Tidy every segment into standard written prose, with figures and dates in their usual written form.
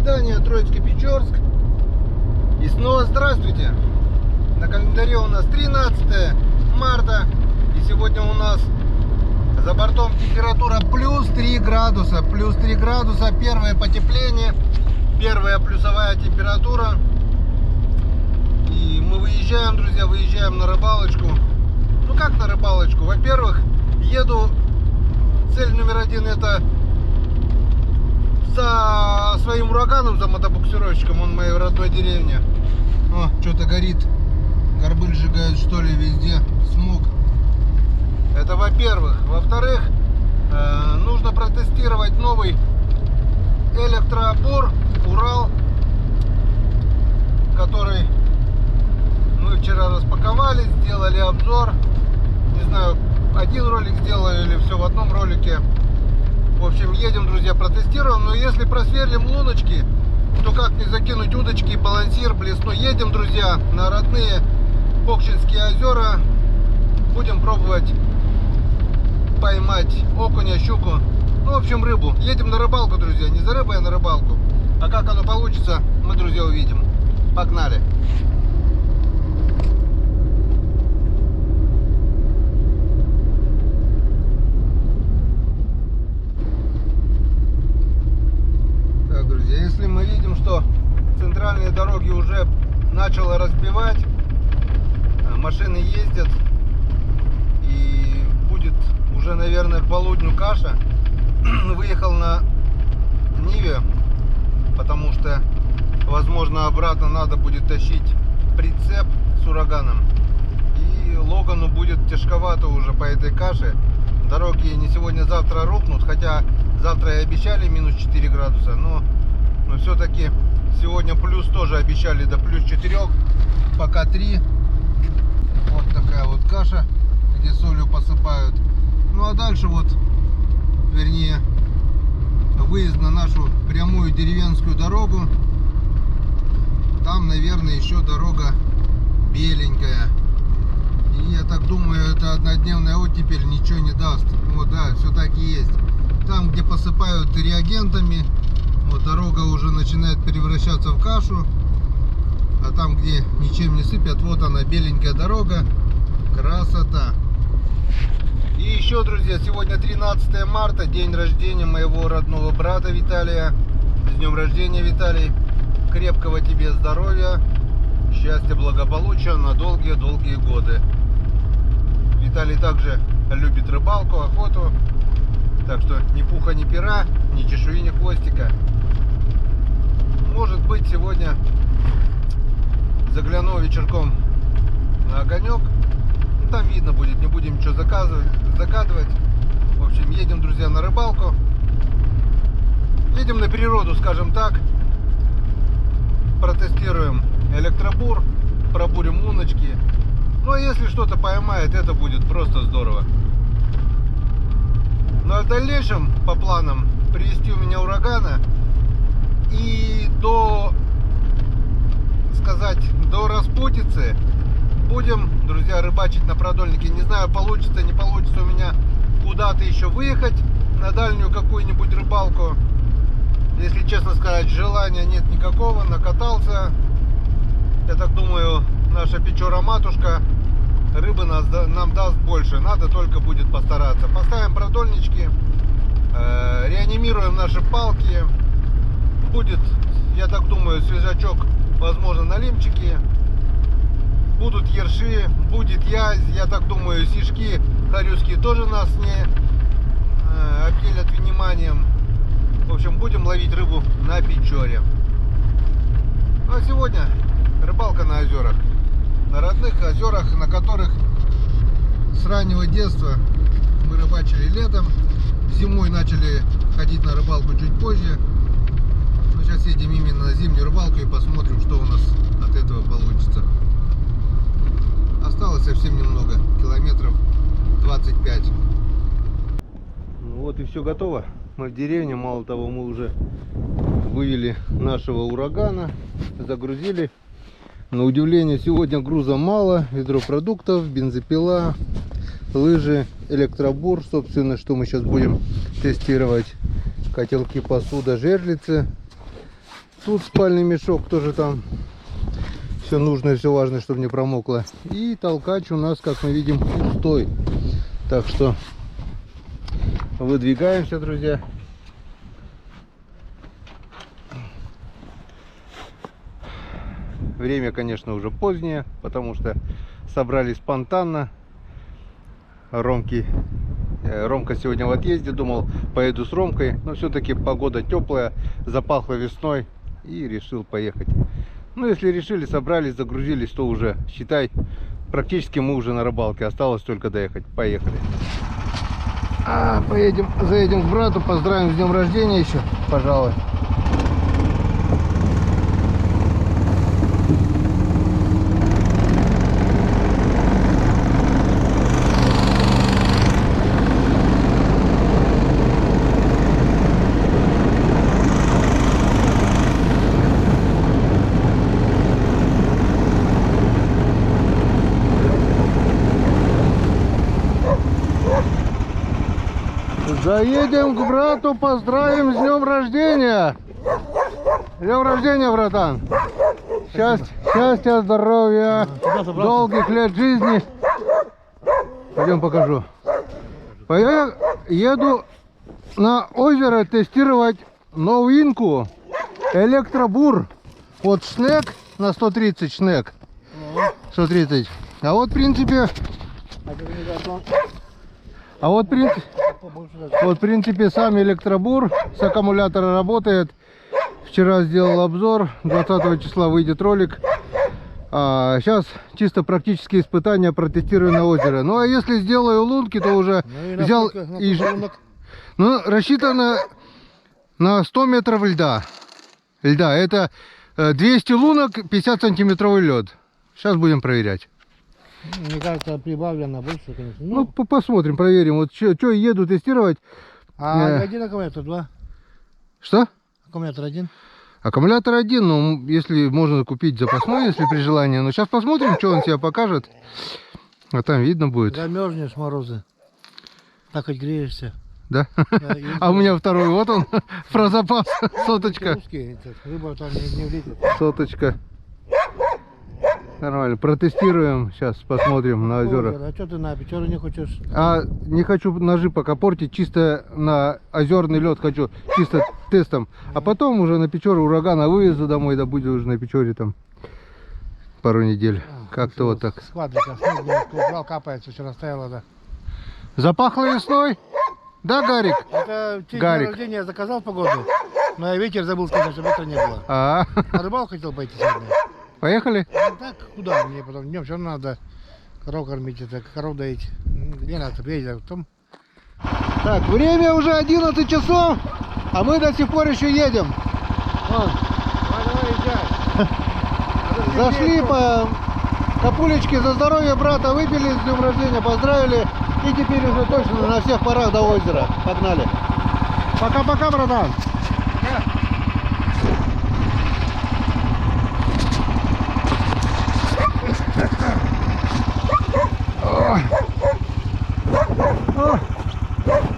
свидания, Троицко-Печорск. И снова здравствуйте. На календаре у нас 13 марта. И сегодня у нас за бортом температура плюс 3 градуса. Плюс 3 градуса. Первое потепление. Первая плюсовая температура. И мы выезжаем, друзья, выезжаем на рыбалочку. Ну как на рыбалочку? Во-первых, еду. Цель номер один — это за своим ураганом, за мотобуксировщиком. Он в моей родной деревне. О, что-то горит. Горбыль сжигает, что ли, везде. Смог. Это во-первых. Во-вторых, нужно протестировать новый электробор Урал, который мы вчера распаковали, сделали обзор. Не знаю, один ролик сделали или все в одном ролике. В общем, едем, друзья, протестируем. Но если просверлим луночки, то как не закинуть удочки, балансир, блесну. Едем, друзья, на родные Покшинские озера. Будем пробовать поймать окуня, щуку. Ну, в общем, рыбу. Едем на рыбалку, друзья. Не за рыбой, а на рыбалку. А как оно получится, мы, друзья, увидим. Погнали. Так, друзья, если мы видим, что центральные дороги уже начало разбивать, машины ездят, и будет уже, наверное, к полудню каша. Выехал на Ниве, потому что, возможно, обратно надо будет тащить прицеп с ураганом, и Логану будет тяжковато уже по этой каше. Дороги не сегодня-завтра рухнут, хотя завтра и обещали минус 4 градуса, но все-таки сегодня плюс тоже обещали, до плюс 4, пока 3. Вот такая вот каша, где солью посыпают. Ну а дальше вот, вернее, выезд на нашу прямую деревенскую дорогу. Там, наверное, еще дорога беленькая. И я так думаю, это однодневная оттепель ничего не даст. Вот, да, все так и есть. Там, где посыпают реагентами, вот дорога уже начинает превращаться в кашу. А там, где ничем не сыпят, вот она, беленькая дорога. Красота. И еще, друзья, сегодня 13 марта, день рождения моего родного брата Виталия. С днем рождения, Виталий. Крепкого тебе здоровья, счастья, благополучия на долгие-долгие годы. Виталий также любит рыбалку, охоту. Так что ни пуха, ни пера, ни чешуи, ни хвостика. Может быть, сегодня загляну вечерком на огонек. Ну, там видно будет, не будем ничего загадывать. В общем, едем, друзья, на рыбалку. Едем на природу, скажем так. Протестируем электробур, пробурим луночки. Ну а если что-то поймает, это будет просто здорово. Ну а в дальнейшем, по планам, привезти у меня урагана. И до распутицы будем, друзья, рыбачить на продольнике. Не знаю, получится, не получится у меня куда-то еще выехать на дальнюю какую-нибудь рыбалку. Если честно сказать, желания нет никакого. Накатался. Я так думаю, наша Печора-матушка рыбы нам даст больше. Надо только будет постараться. Поставим продольнички, реанимируем наши палки. Будет, я так думаю, свежачок, возможно, налимчики. Будут ерши, будет язь. Я так думаю, сишки харюские тоже нас не обделят вниманием. В общем, будем ловить рыбу на Печоре. Ну а сегодня рыбалка на озерах. На родных озерах, на которых с раннего детства мы рыбачили летом. Зимой начали ходить на рыбалку чуть позже. Но сейчас едем именно на зимнюю рыбалку и посмотрим, что у нас от этого получится. Осталось совсем немного, километров 25. Ну вот и все готово. Мы в деревне, мало того, мы уже вывели нашего урагана, загрузили. На удивление, сегодня груза мало, ведро продуктов, бензопила, лыжи, электробор, собственно, что мы сейчас будем тестировать. Котелки, посуда, жерлицы. Тут спальный мешок тоже там. Все нужное, все важное, чтобы не промокло. И толкач у нас, как мы видим, пустой. Так что выдвигаемся, друзья. Время, конечно, уже позднее, потому что собрались спонтанно. Ромка сегодня в отъезде, думал, поеду с Ромкой, но все-таки погода теплая, запахло весной и решил поехать. Ну, если решили, собрались, загрузились, то уже, считай, практически мы уже на рыбалке, осталось только доехать. Поехали. Заедем к брату, поздравим с днем рождения еще, пожалуй. Заедем к брату, поздравим с днем рождения. С днем рождения, братан. Счастья, здоровья, долгих лет жизни. Пойдем покажу. Еду на озеро тестировать новинку. Электробур. Вот шнек на 130 шнек. 130. А вот в принципе... в принципе, сам электробур с аккумулятора работает. Вчера сделал обзор, 20 числа выйдет ролик. Сейчас чисто практические испытания протестирую на озеро. Ну а если сделаю лунки, то уже взял и... Ну, рассчитано на 100 метров льда. Это 200 лунок, 50 сантиметровый лед. Сейчас будем проверять. Мне кажется, прибавлено больше, конечно. Ну, посмотрим, проверим. Вот что еду тестировать. Один аккумулятор, два? Что? Аккумулятор один. Аккумулятор один, ну, если можно купить запасной, если при желании. Но сейчас посмотрим, что он себя покажет. А там видно будет. Замерзнешь, морозы. Так хоть греешься. Да? А у меня второй, вот он, про запас, соточка. Рыба там не влезет. Соточка. Нормально, протестируем, сейчас посмотрим на озера. А что ты на печору не хочешь? Не хочу ножи пока портить, чисто на озерный лед хочу, чисто тестом. А потом уже на Печору урагана вывезу домой, да будет уже на Печоре там пару недель. Как-то вот так. Сквадрика, снег убрал, капается, вчера стояло, да. Запахло весной? Да, Гарик? Это в честь дня рождения я заказал погоду, но я ветер забыл сказать, чтобы ветра не было. На рыбалку хотел пойти сегодня. Поехали? Ну, так, куда мне потом? Днем все равно надо коров кормить, коров доить. Где надо, приедет, а потом... Так, время уже 11 часов, а мы до сих пор еще едем. Вон. Давай, Зашли по капулечке за здоровье брата, выпили с днем рождения, поздравили. И теперь уже точно на всех парах до озера. Погнали. Пока-пока, братан.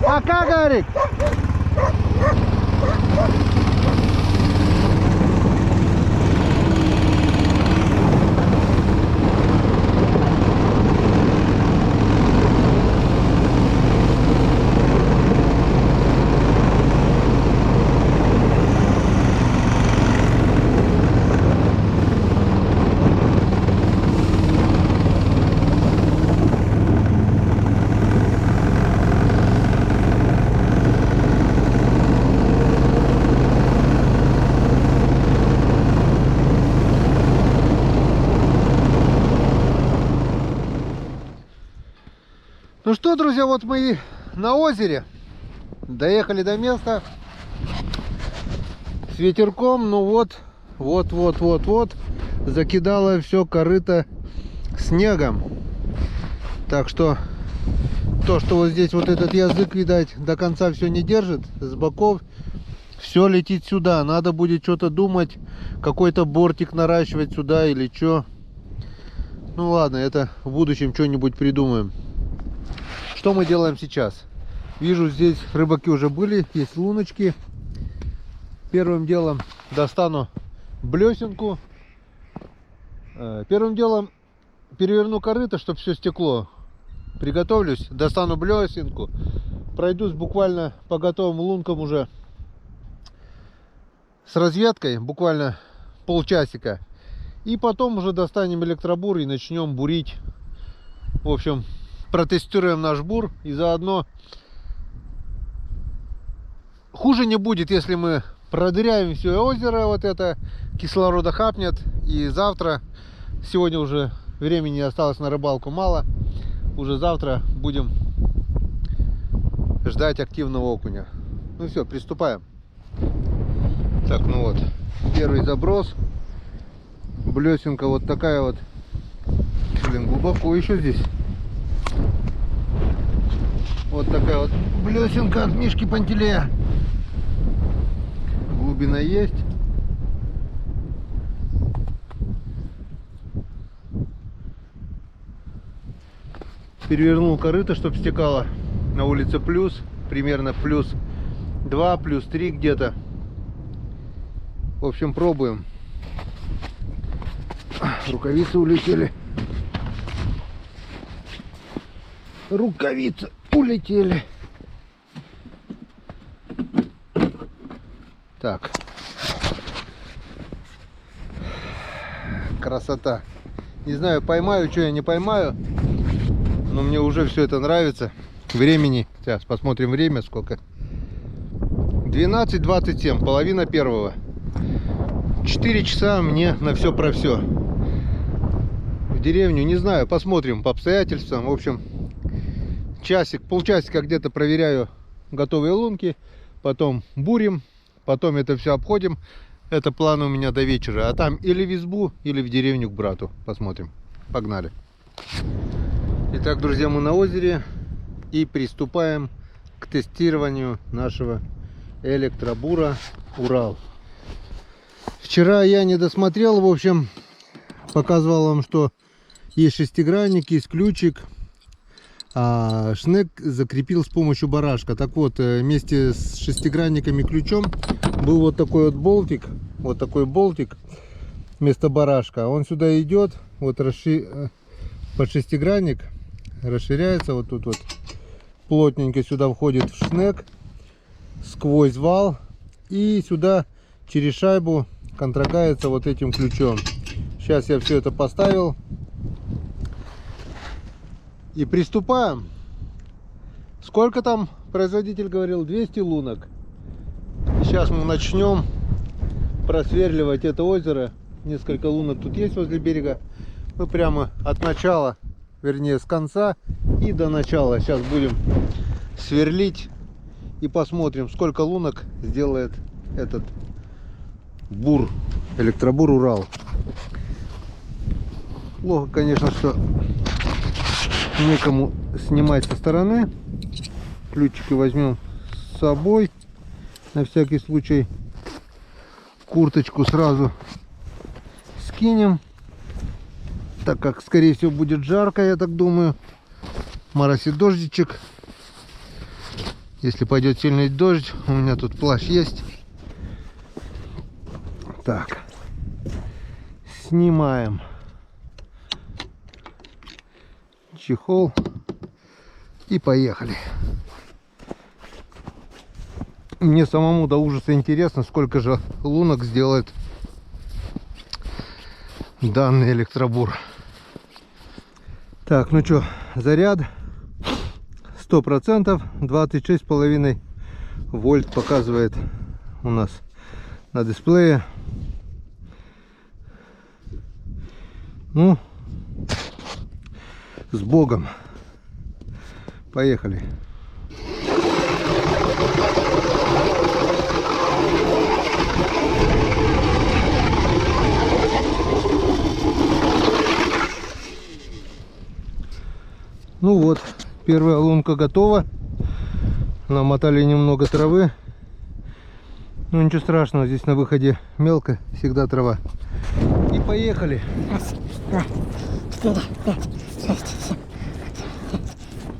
Пока, Гарик. Ну что, друзья, вот мы и на озере. Доехали до места. С ветерком, ну вот. Закидало все корыто снегом. Так что то, что вот здесь вот этот язык, видать, до конца все не держит. С боков все летит сюда. Надо будет что-то думать. Какой-то бортик наращивать сюда или что. Ну ладно, это в будущем что-нибудь придумаем. Что мы делаем сейчас? Вижу, здесь рыбаки уже были, есть луночки. Первым делом достану блесенку. Первым делом переверну корыто, чтобы все стекло. Приготовлюсь, достану блесенку. Пройдусь буквально по готовым лункам уже с разведкой, буквально полчасика. И потом уже достанем электробур и начнем бурить. В общем, протестируем наш бур и заодно... Хуже не будет, если мы продыряем все озеро, вот это, кислорода хапнет. И завтра, сегодня уже времени осталось на рыбалку мало, уже завтра будем ждать активного окуня. Ну все, приступаем. Так, ну вот, первый заброс. Блесенка вот такая вот. Блин, глубоко еще здесь. Вот такая вот блесенка от Мишки Пантелея. Глубина есть. Перевернул корыто, чтобы стекало. На улице плюс, примерно плюс 2, плюс 3 где-то. В общем, пробуем. Рукавицы улетели. Рукавицы улетели. Так. Красота. Не знаю, поймаю, что я не поймаю. Но мне уже все это нравится. Времени. Сейчас посмотрим время сколько. 12:27, половина первого. 4 часа мне на все про все. В деревню, не знаю, посмотрим по обстоятельствам. В общем, часик, полчасика где-то проверяю готовые лунки. Потом бурим. Потом это все обходим. Это план у меня до вечера. А там или в избу, или в деревню к брату. Посмотрим. Погнали. Итак, друзья, мы на озере. И приступаем к тестированию нашего электробура Урал. Вчера я не досмотрел. В общем, показывал вам, что есть шестигранник, есть ключик. А шнек закрепил с помощью барашка. Так вот, вместе с шестигранником и ключом был вот такой вот болтик. Вот такой болтик вместо барашка. Он сюда идет. Вот под шестигранник расширяется. Вот тут вот плотненько сюда входит в шнек. Сквозь вал. И сюда через шайбу контрагается вот этим ключом. Сейчас я все это поставил. И приступаем. Сколько там производитель говорил? 200 лунок. Сейчас мы начнем просверливать это озеро. Несколько лунок тут есть возле берега. Мы прямо от начала, вернее с конца и до начала сейчас будем сверлить. И посмотрим, сколько лунок сделает этот бур, электробур Урал. Плохо, конечно, что некому снимать со стороны. Ключики возьмем с собой. На всякий случай курточку сразу скинем. Так как, скорее всего, будет жарко, я так думаю. Моросит дождичек. Если пойдет сильный дождь, у меня тут плащ есть. Так. Снимаем чехол и поехали. Мне самому до ужаса интересно, сколько же лунок сделает данный электробур. Так, ну что, заряд 100%, 26,5 вольт показывает у нас на дисплее. Ну, с Богом. Поехали. Ну вот, первая лунка готова. Намотали немного травы. Ну ничего страшного, здесь на выходе мелко, всегда трава. И поехали. Раз, два, 4, 5, 6, 7,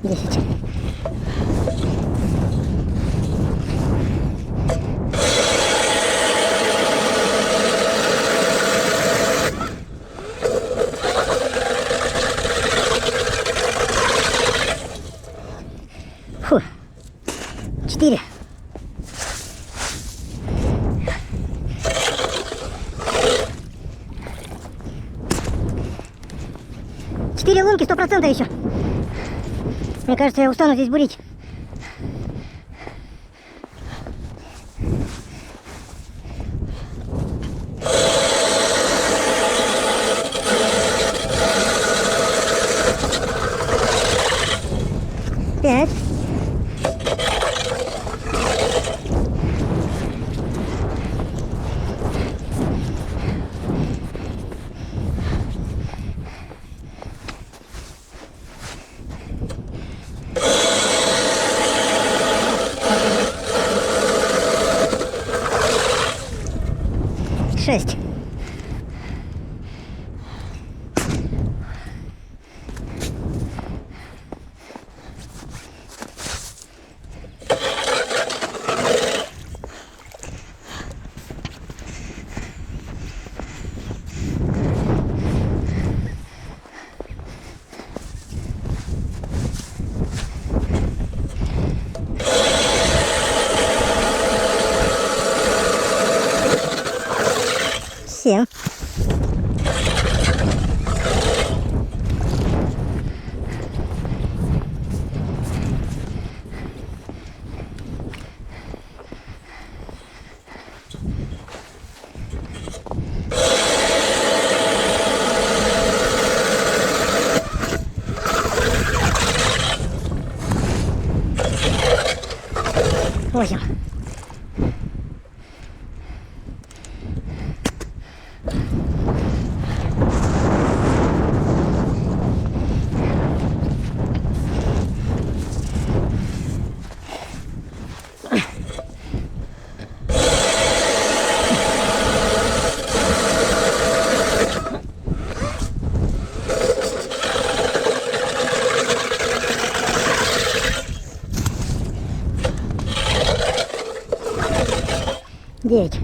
10. 4. Четыре лунки, 100% еще. Мне кажется, я устану здесь бурить. Пять. Шесть. Семь. Восемь. Девять.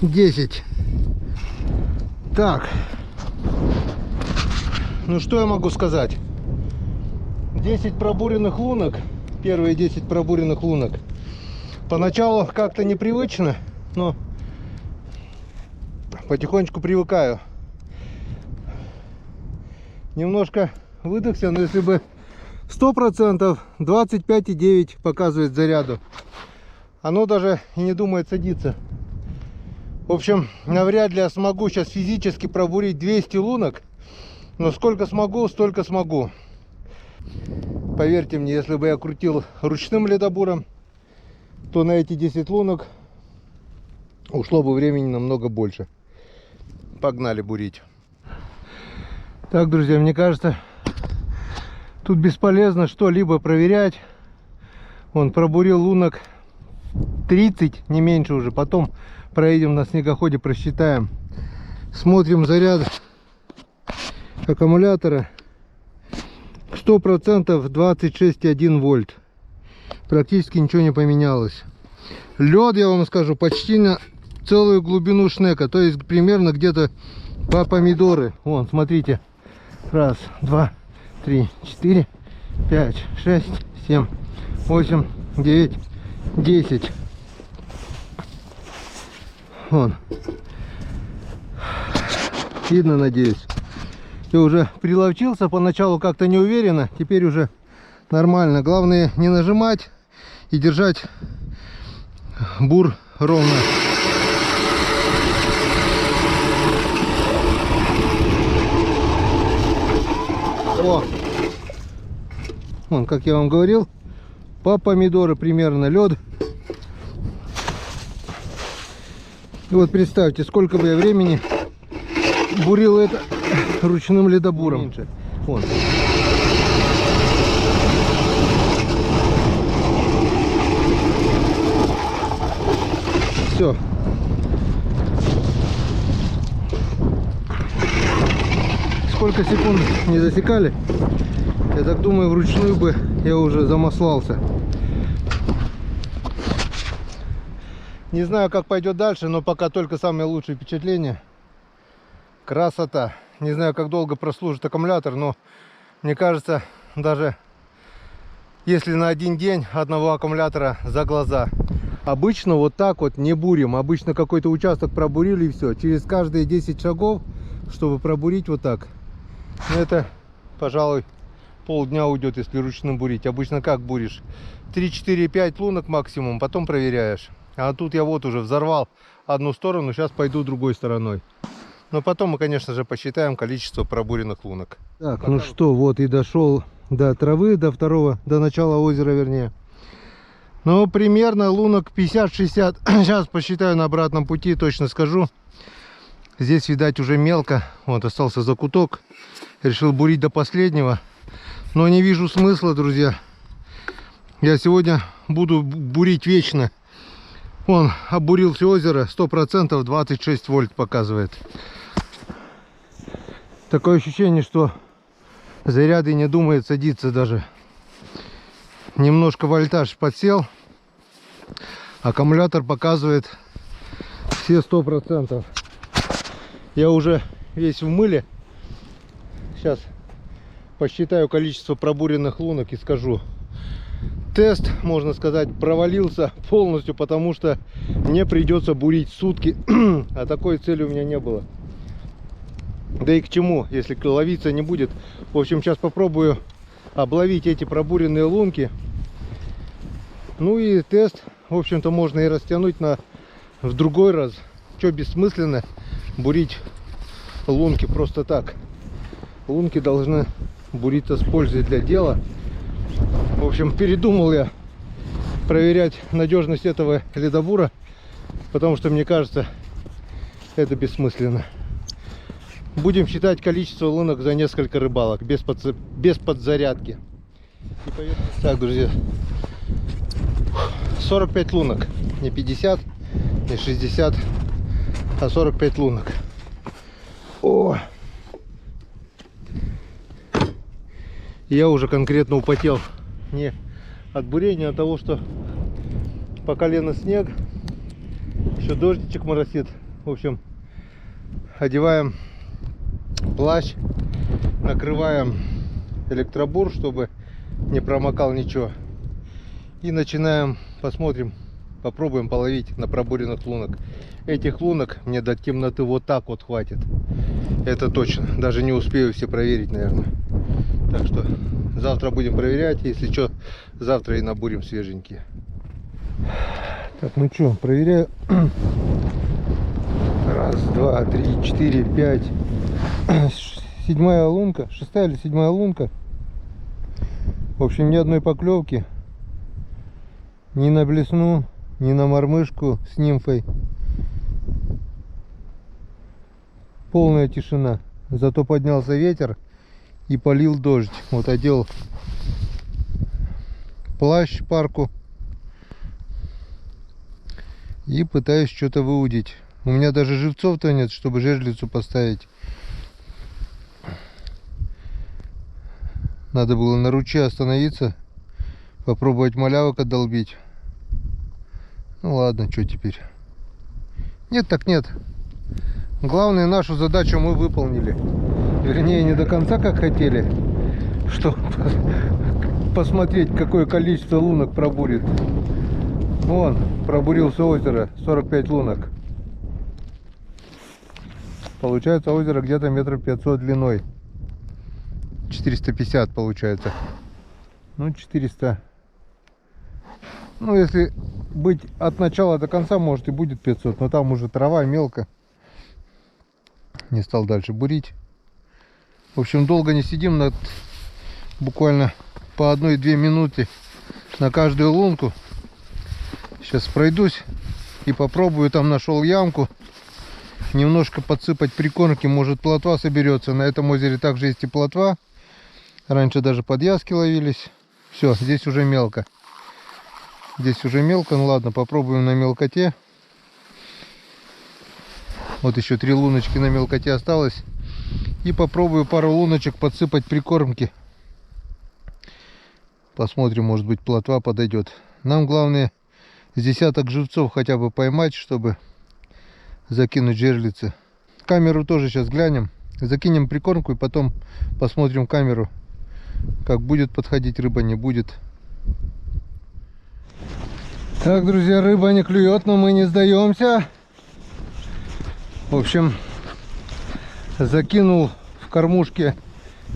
Десять. Так. Ну что я могу сказать? 10 пробуренных лунок. Первые 10 пробуренных лунок. Поначалу как-то непривычно, но потихонечку привыкаю. Немножко выдохся, но если бы 100%, 25,9 показывает заряду. Оно даже и не думает садиться. В общем, навряд ли я смогу сейчас физически пробурить 200 лунок. Но сколько смогу, столько смогу. Поверьте мне, если бы я крутил ручным ледобуром, то на эти 10 лунок ушло бы времени намного больше. Погнали бурить. Так, друзья, мне кажется, тут бесполезно что-либо проверять. Он пробурил лунок 30, не меньше уже. Потом проедем на снегоходе, просчитаем. Смотрим заряд аккумулятора. 100% 26,1 вольт. Практически ничего не поменялось. Лед, я вам скажу, почти на целую глубину шнека. То есть примерно где-то по помидоры. Вон, смотрите. Раз, два, три, 4, 5, 6, 7, 8, 9, 10. Вон. Видно, надеюсь. Я уже приловчился, поначалу как-то неуверенно, теперь уже нормально. Главное не нажимать и держать бур ровно. О! Вон, как я вам говорил, по помидоры примерно лед. И вот представьте, сколько бы я времени бурил это ручным ледобуром. Вон. Все. Сколько секунд не засекали? Я так думаю, вручную бы я уже замаслался. Не знаю, как пойдет дальше, но пока только самые лучшие впечатления. Красота. Не знаю, как долго прослужит аккумулятор, но мне кажется, даже если на один день одного аккумулятора за глаза. Обычно вот так вот не бурим. Обычно какой-то участок пробурили и все. Через каждые 10 шагов, чтобы пробурить вот так. Это, пожалуй, полдня уйдет, если ручным бурить. Обычно как буришь? 3, 4, 5 лунок максимум, потом проверяешь. А тут я вот уже взорвал одну сторону, сейчас пойду другой стороной. Но потом мы, конечно же, посчитаем количество пробуренных лунок. Так, ну что, вот и дошел до травы, до начала озера, вернее. Ну, примерно лунок 50-60. Сейчас посчитаю на обратном пути, точно скажу. Здесь, видать, уже мелко. Вот, остался закуток. Решил бурить до последнего. Но не вижу смысла, друзья. Я сегодня буду бурить вечно. Вон, обурил все озеро. 100%, 26 вольт показывает. Такое ощущение, что заряды не думает садиться даже. Немножко вольтаж подсел. Аккумулятор показывает все 100%. Я уже весь в мыле. Сейчас посчитаю количество пробуренных лунок и скажу. Тест, можно сказать, провалился полностью, потому что мне придется бурить сутки. А такой цели у меня не было. Да и к чему, если ловиться не будет. В общем, сейчас попробую обловить эти пробуренные лунки. Ну и тест, в общем-то, можно и растянуть в другой раз. Что бессмысленно бурить лунки просто так. Лунки должны буриться с пользой для дела. В общем, передумал я проверять надежность этого ледобура, потому что, мне кажется, это бессмысленно. Будем считать количество лунок за несколько рыбалок, без подзарядки. Так, друзья, 45 лунок. Не 50, не 60, а 45 лунок. О! Я уже конкретно употел. Не от бурения, а от того, что по колено снег. Еще дождичек моросит. В общем, одеваем плащ, накрываем электробур, чтобы не промокал ничего. И начинаем, посмотрим, попробуем половить на пробуренных лунок. Этих лунок мне до темноты вот так вот хватит. Это точно. Даже не успею все проверить, наверное. Так что завтра будем проверять. Если что, завтра и набурим свеженькие. Так, ну что, проверяю. Раз, два, три, четыре, пять. Седьмая лунка. Шестая или седьмая лунка. В общем, ни одной поклевки. Ни на блесну, ни на мормышку с нимфой. Полная тишина. Зато поднялся ветер и полил дождь. Вот одел плащ, парку. И пытаюсь что-то выудить. У меня даже живцов-то нет, чтобы жерлицу поставить. Надо было на ручье остановиться. Попробовать малявок отдолбить. Ну ладно, что теперь. Нет так нет. Главное, нашу задачу мы выполнили. Вернее, не до конца, как хотели. Что посмотреть, какое количество лунок пробурит. Вон, пробурился озеро, 45 лунок. Получается озеро где-то метров 500 длиной. 450 получается. Ну, 400. Ну, если быть от начала до конца, может и будет 500. Но там уже трава, мелко. Не стал дальше бурить. В общем, долго не сидим. Буквально по 1-2 минуты на каждую лунку. Сейчас пройдусь и попробую. Там нашел ямку. Немножко подсыпать прикормки. Может, плотва соберется. На этом озере также есть и плотва. Раньше даже подвязки ловились. Все, здесь уже мелко. Здесь уже мелко. Ну ладно, попробуем на мелкоте. Вот еще 3 луночки на мелкоте осталось. И попробую пару луночек подсыпать прикормки. Посмотрим, может быть, плотва подойдет. Нам главное с десяток живцов хотя бы поймать, чтобы закинуть жерлицы. Камеру тоже сейчас глянем. Закинем прикормку и потом посмотрим камеру, как будет подходить рыба, не будет. Так, друзья, рыба не клюет, но мы не сдаемся. В общем, закинул в кормушке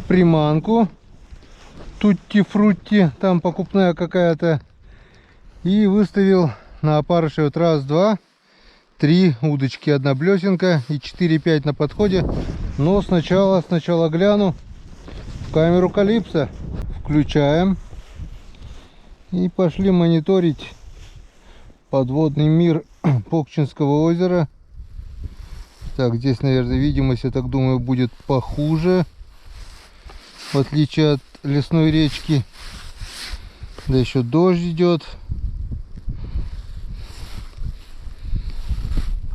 приманку. Тутти-фрутти, там покупная какая-то. И выставил на опарыше вот раз, два, 3 удочки, 1 блесенка и 4-5 на подходе. Но сначала гляну в камеру Калипсо. Включаем. И пошли мониторить подводный мир Покчинского озера. Так, здесь, наверное, видимость, я так думаю, будет похуже, в отличие от лесной речки. Да еще дождь идет.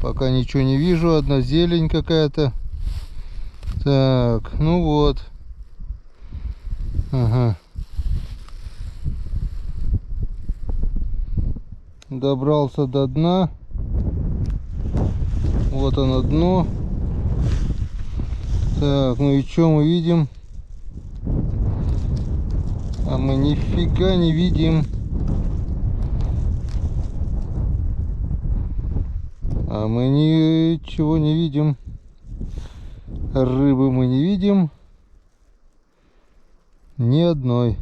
Пока ничего не вижу, одна зелень какая-то. Так, ну вот. Ага. Добрался до дна. Вот оно дно. Так, ну и что мы видим? А мы нифига не видим. А мы ничего не видим. Рыбы мы не видим. Ни одной.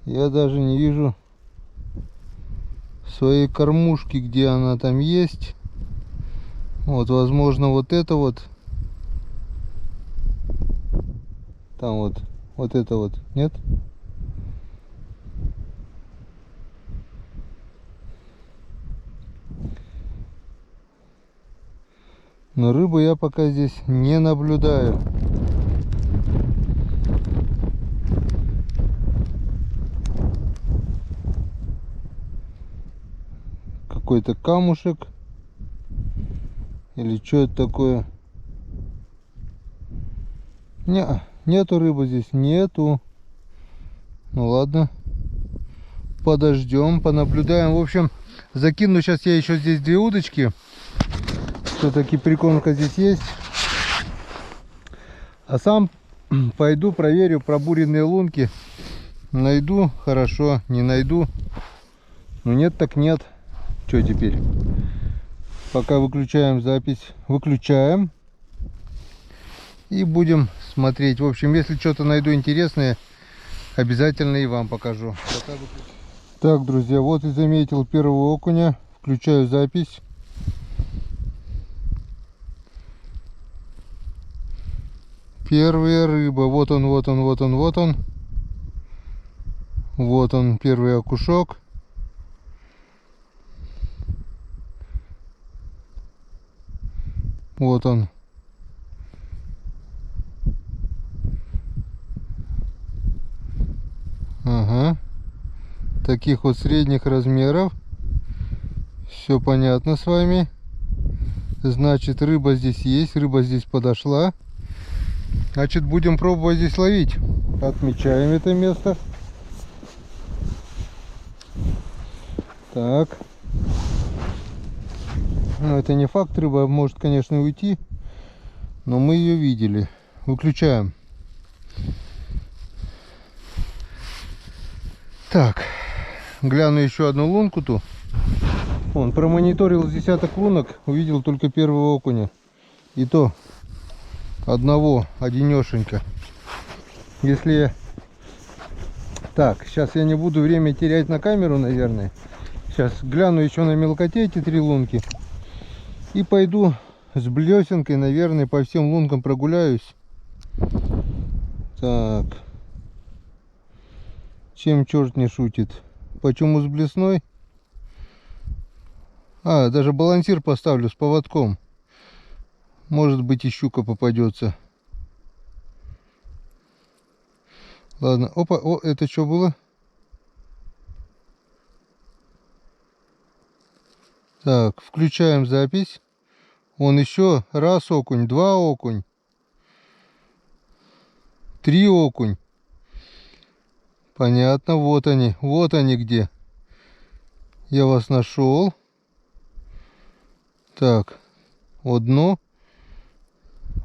Я даже не вижу своей кормушки, где она там есть. Вот, возможно, вот это вот. Там вот это вот. Нет? Но рыбу я пока здесь не наблюдаю. Какой-то камушек. Или что это такое? Нету рыбы здесь, нету. Ну ладно. Подождем, понаблюдаем. В общем, закину сейчас я еще здесь 2 удочки. Все-таки прикормка здесь есть. А сам пойду проверю пробуренные лунки. Найду, хорошо, не найду. Ну нет, так нет. Что теперь? Пока выключаем запись. Выключаем. И будем смотреть. В общем, если что-то найду интересное, обязательно и вам покажу. Так, друзья, вот и заметил первого окуня. Включаю запись. Первая рыба. Вот он, вот он, вот он, вот он. Вот он, первый окушок. Вот он. Ага. Таких вот средних размеров. Все понятно с вами. Значит, рыба здесь есть, рыба здесь подошла. Значит, будем пробовать здесь ловить. Отмечаем это место. Так. Ну, это не факт, рыба может, конечно, уйти. Но мы ее видели. Выключаем. Так. Гляну еще одну лунку ту. Он промониторил с десяток лунок. Увидел только первого окуня. И то одинешенька. Если... Так, сейчас я не буду время терять на камеру, наверное. Сейчас гляну еще на мелкоте эти 3 лунки. И пойду с блесенкой, наверное, по всем лункам прогуляюсь. Так. Чем черт не шутит? Почему с блесной? А, даже балансир поставлю с поводком. Может быть, и щука попадется. Ладно. Опа, о, это что было? Так, включаем запись. Он еще раз окунь, 2 окунь. 3 окунь. Понятно, вот они где. Я вас нашел. Так, вот дно.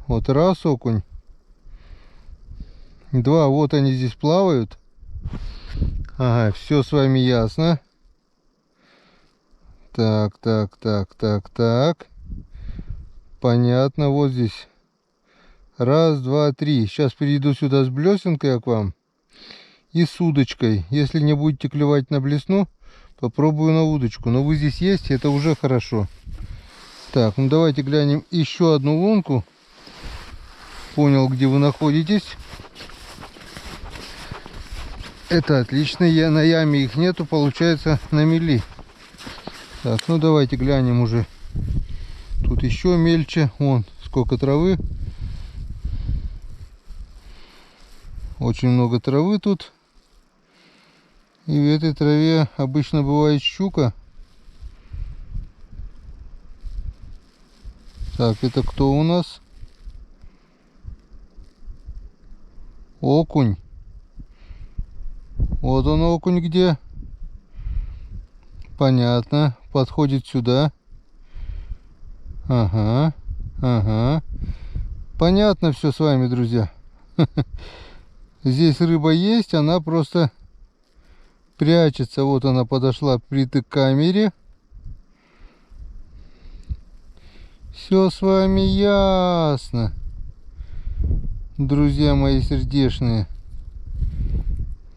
Вот раз окунь. 2, вот они здесь плавают. Ага, все с вами ясно. Так. Понятно, вот здесь. 1, 2, 3. Сейчас перейду сюда с блесенкой я к вам. И с удочкой. Если не будете клевать на блесну, попробую на удочку. Но вы здесь есть, это уже хорошо. Так, ну давайте глянем еще одну лунку. Понял, где вы находитесь. Это отлично. На яме их нету, получается на мели. Так, ну давайте глянем уже. Тут еще мельче. Вон сколько травы. Очень много травы тут. И в этой траве обычно бывает щука. Так, это кто у нас? Окунь. Вот он, окунь, где? Понятно. Подходит сюда. Ага. Понятно все с вами, друзья. Здесь рыба есть, она просто прячется. Вот она подошла к камере. Все с вами ясно, друзья мои сердечные.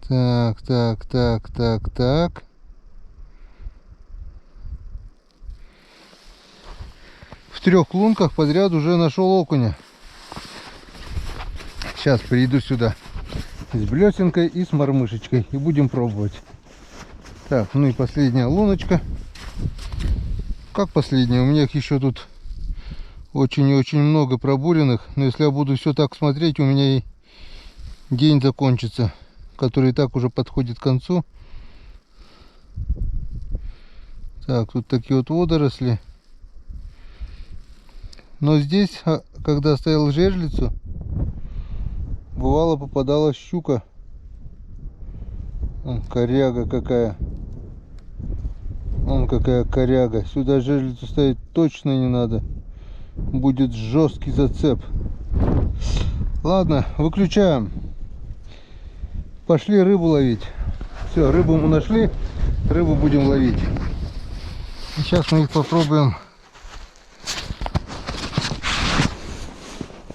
Так. В 3 лунках подряд уже нашел окуня. Сейчас приду сюда с блесенкой и с мормышечкой и будем пробовать. Так, ну и последняя луночка. Как последняя? У меня их еще тут очень и очень много пробуренных. Но если я буду все так смотреть, у меня и день закончится, который и так уже подходит к концу. Так, тут такие вот водоросли. Но здесь, когда ставил жерлицу, бывало попадалась щука. Вон коряга какая. Вон какая коряга. Сюда жерлицу ставить точно не надо. Будет жесткий зацеп. Ладно, выключаем. Пошли рыбу ловить. Все, рыбу мы нашли. Рыбу будем ловить. И сейчас мы их попробуем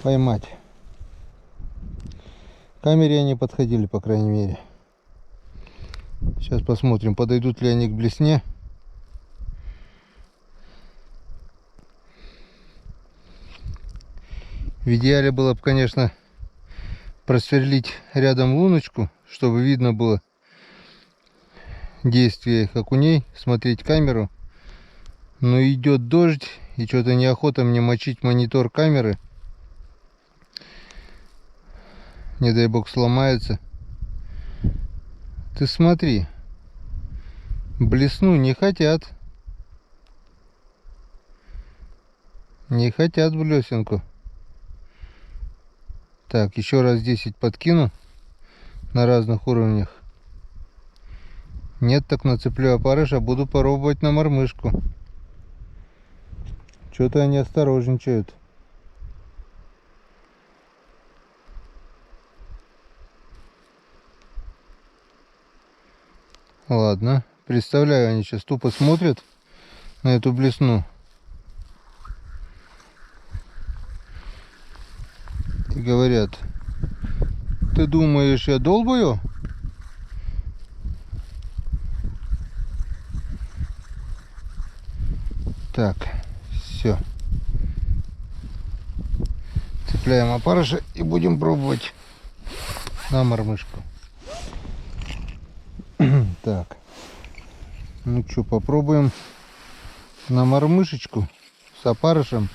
поймать. К камере они подходили, по крайней мере. Сейчас посмотрим, подойдут ли они к блесне. В идеале было бы, конечно, просверлить рядом луночку, чтобы видно было действие окуней, смотреть камеру. Но идет дождь, и что-то неохота мне мочить монитор камеры. Не дай бог сломается. Ты смотри, блесну не хотят. Не хотят блесенку. Так, еще раз 10 подкину на разных уровнях. Нет, так нацеплю опарыша, буду пробовать на мормышку. Что-то они осторожничают. Ладно, представляю, они сейчас тупо смотрят на эту блесну. И говорят: ты думаешь, я долбаю? Так, все. Цепляем опарыша и будем пробовать на мормышку. Так, ну что, попробуем на мормышечку с опарышем.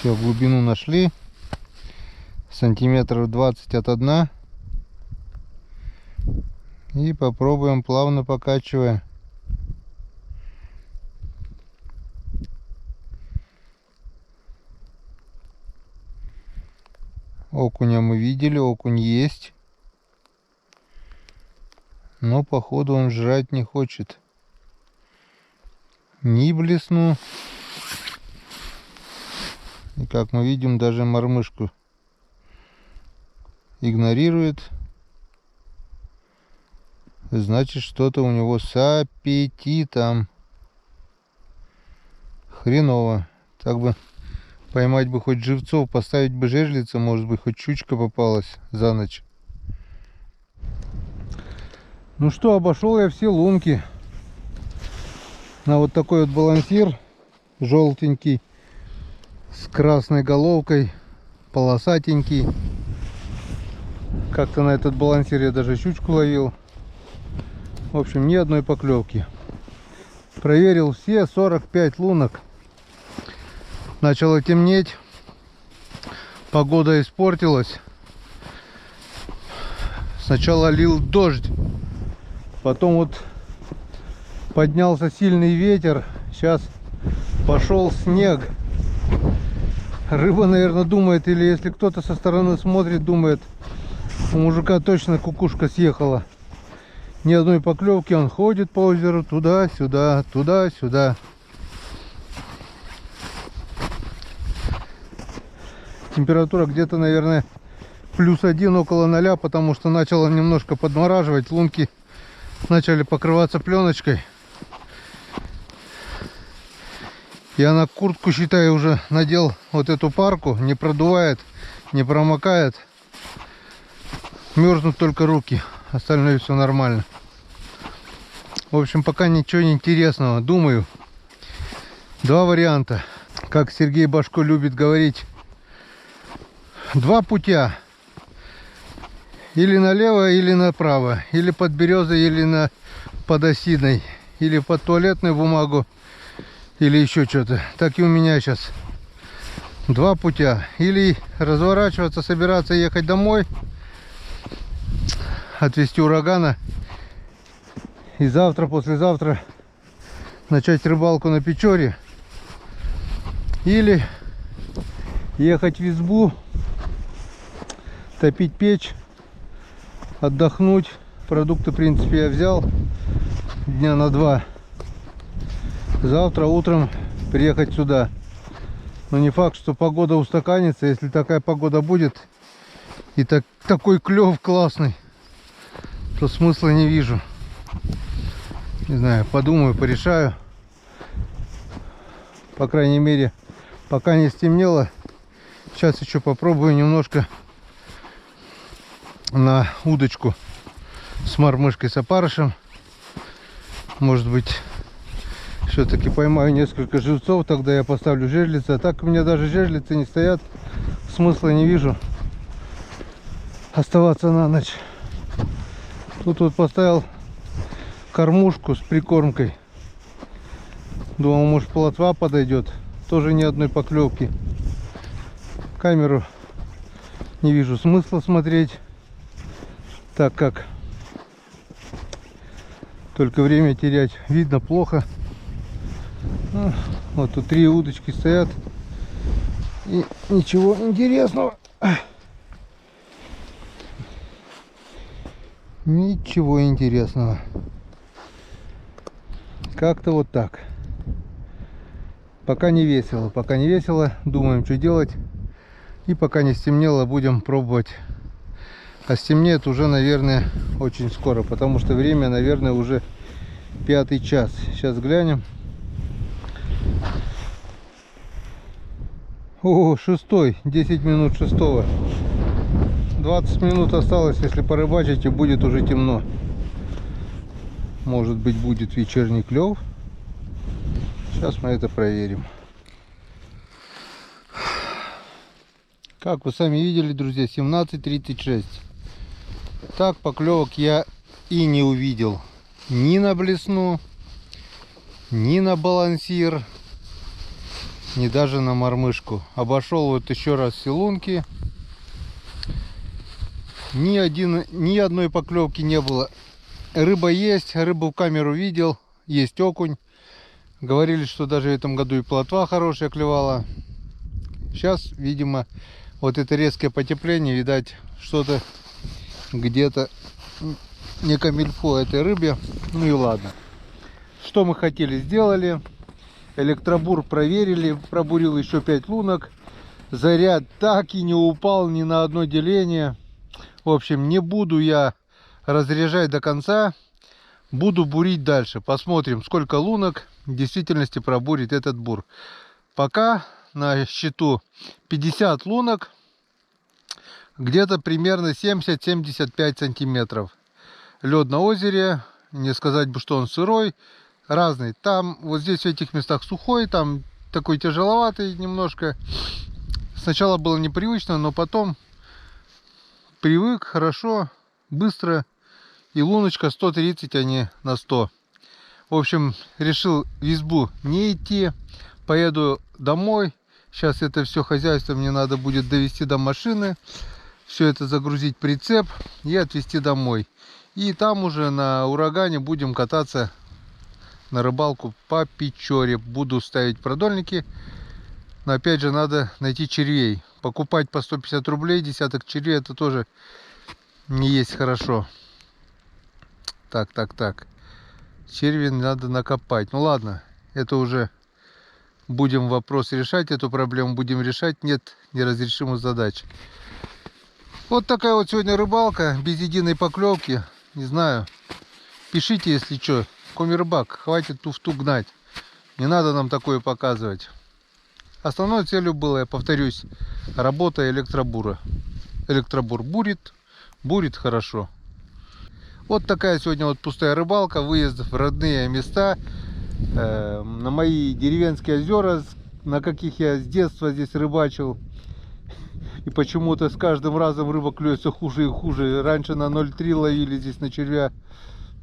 Все, глубину нашли. Сантиметров 20 от дна. И попробуем, плавно покачивая. Окуня мы видели, окунь есть. Но походу он жрать не хочет. Ни блесну. И как мы видим, даже мормышку игнорирует. Значит, что-то у него с аппетитом. Хреново. Так бы поймать бы хоть живцов, поставить бы жерлица, может быть, хоть щучка попалась за ночь. Ну что, обошел я все лунки. На вот такой вот балансир желтенький с красной головкой, полосатенький. Как-то на этот балансир я даже щучку ловил. В общем, ни одной поклевки. Проверил все 45 лунок. Начало темнеть. Погода испортилась. Сначала лил дождь. Потом вот поднялся сильный ветер. Сейчас пошел снег. Рыба, наверное, думает, или если кто-то со стороны смотрит, думает, у мужика точно кукушка съехала. Ни одной поклевки, он ходит по озеру туда-сюда, туда-сюда. Температура где-то, наверное, +1, около 0, потому что начало немножко подмораживать. Лунки начали покрываться пленочкой. Я на куртку, считаю, уже надел вот эту парку. Не продувает, не промокает. Мерзнут только руки. Остальное все нормально. В общем, пока ничего интересного. Думаю, два варианта. Как Сергей Башко любит говорить, два путя. Или налево, или направо. Или под березой, или под осиной. Или под туалетную бумагу. Или еще что-то. Так и у меня сейчас. Два путя. Или разворачиваться, собираться, ехать домой. Отвезти урагана. И завтра, послезавтра начать рыбалку на Печоре. Или ехать в избу, топить печь, отдохнуть. Продукты, в принципе, я взял дня на 2. Завтра утром приехать сюда. Но не факт, что погода устаканится. Если такая погода будет и такой клев классный, то смысла не вижу. Не знаю, подумаю, порешаю. По крайней мере, пока не стемнело. Сейчас еще попробую немножко на удочку с мормышкой, с опарышем. Может быть, все-таки поймаю несколько живцов, тогда я поставлю жерлицы. А так у меня даже жерлицы не стоят. Смысла не вижу оставаться на ночь. Тут вот поставил кормушку с прикормкой. Думал, может, плотва подойдет. Тоже ни одной поклевки. Камеру не вижу смысла смотреть, так как только время терять. Видно плохо. Вот тут 3 удочки стоят. И ничего интересного. Ничего интересного. Как-то вот так. Пока не весело. Пока не весело. Думаем, что делать. И пока не стемнело, будем пробовать. А стемнеет уже, наверное, очень скоро. Потому что время, наверное, уже 5-й час. Сейчас глянем. О, 6-й. 10 минут 6-го. 20 минут осталось, если порыбачить, и будет уже темно. Может быть, будет вечерний клев. Сейчас мы это проверим. Как вы сами видели, друзья, 17:36. Так, поклевок я и не увидел. Ни на блесну, ни на балансир, ни даже на мормышку. Обошел вот еще раз все лунки. Ни одной поклевки не было. Рыба есть, рыбу в камеру видел, есть окунь. Говорили, что даже в этом году и плотва хорошая клевала. Сейчас, видимо, Вот это резкое потепление, видать, что-то где-то не камильфо этой рыбе. Ну и ладно. Что мы хотели, сделали. Электробур проверили, пробурил еще 5 лунок. Заряд так и не упал ни на одно деление. В общем, не буду я разряжать до конца. Буду бурить дальше. Посмотрим, сколько лунок в действительности пробурит этот бур. Пока на счету 50 лунок. Где-то примерно 70-75 сантиметров. Лед на озере. Не сказать бы, что он сырой. Разный. Там, вот здесь в этих местах сухой. Там такой тяжеловатый немножко. Сначала было непривычно, но потом привык хорошо, быстро. И луночка 130, а не на 100. В общем, решил в избу не идти. Поеду домой. Сейчас это все хозяйство мне надо будет довести до машины. Все это загрузить в прицеп и отвезти домой. И там уже на урагане будем кататься на рыбалку по Печоре. Буду ставить продольники. Но опять же надо найти червей. Покупать по 150 рублей десяток червей, это тоже не есть хорошо. Так. Черви надо накопать. Ну ладно, это уже будем вопрос решать. Эту проблему будем решать. Нет неразрешимых задач. Вот такая вот сегодня рыбалка. Без единой поклевки. Не знаю. Пишите, если что. Коми-рыбак, хватит туфту гнать. Не надо нам такое показывать. Основной целью было, я повторюсь, работа электробура. Электробур бурит хорошо. Вот такая сегодня вот пустая рыбалка, выезд в родные места, на мои деревенские озера, на каких я с детства здесь рыбачил. И почему-то с каждым разом рыба клюется хуже и хуже. Раньше на 0,3 ловили здесь на червя.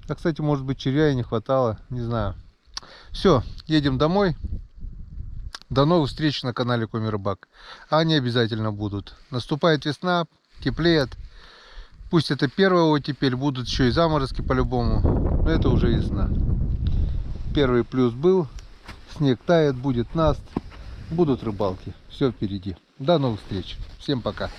А, кстати, может быть, червя и не хватало, не знаю. Все, едем домой. До новых встреч на канале Коми-рыбак. Они обязательно будут. Наступает весна, теплеет. Пусть это первая оттепель, будут еще и заморозки по-любому. Но это уже весна. Первый плюс был. Снег тает, будет наст. Будут рыбалки. Все впереди. До новых встреч. Всем пока.